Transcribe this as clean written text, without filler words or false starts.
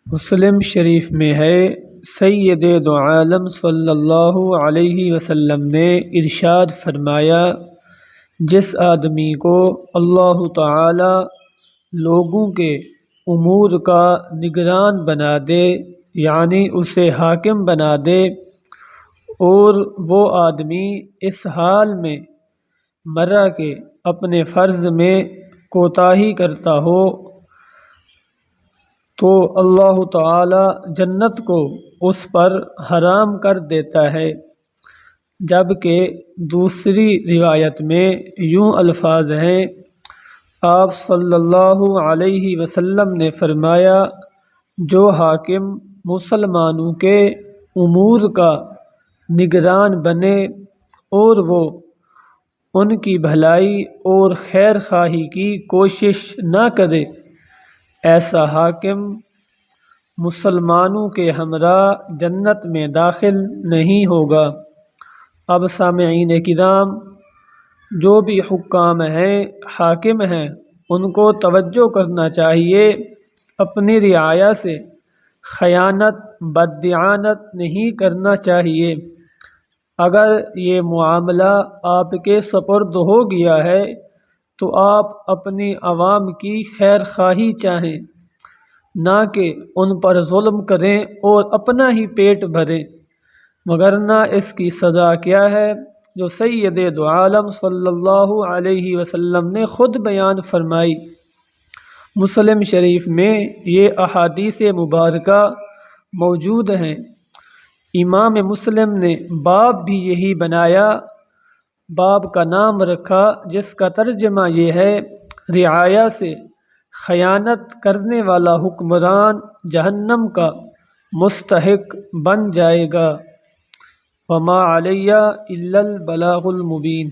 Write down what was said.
مسلم شریف میں ہے، سید دو عالم صلی اللہ علیہ وسلم نے ارشاد فرمایا، جس آدمی کو اللہ تعالی لوگوں کے امور کا نگران بنا دے، یعنی اسے حاکم بنا دے، اور وہ آدمی اس حال میں مرا کہ اپنے فرض میں کوتاہی کرتا ہو، تو اللہ تعالی جنت کو اس پر حرام کر دیتا ہے۔ جبکہ دوسری روایت میں یوں الفاظ ہیں، آپ صلی اللہ علیہ وسلم نے فرمایا، جو حاکم مسلمانوں کے امور کا نگران بنے اور وہ ان کی بھلائی اور خیر خواہی کی کوشش نہ کرے، ایسا حاکم مسلمانوں کے ہمراہ جنت میں داخل نہیں ہوگا۔ اب سامعین کرام، جو بھی حکام ہیں، حاکم ہیں، ان کو توجہ کرنا چاہیے، اپنی رعایا سے خیانت بددیانت نہیں کرنا چاہیے۔ اگر یہ معاملہ آپ کے سپرد ہو گیا ہے تو آپ اپنی عوام کی خیر خواہی چاہیں، نہ کہ ان پر ظلم کریں اور اپنا ہی پیٹ بھریں، وگرنہ اس کی سزا کیا ہے، جو سید دو عالم صلی اللہ علیہ وسلم نے خود بیان فرمائی۔ مسلم شریف میں یہ احادیث مبارکہ موجود ہیں۔ امام مسلم نے باب بھی یہی بنایا، باب کا نام رکھا جس کا ترجمہ یہ ہے، رعایا سے خیانت کرنے والا حکمران جہنم کا مستحق بن جائے گا۔ وما علیہ الا البلاغ المبین۔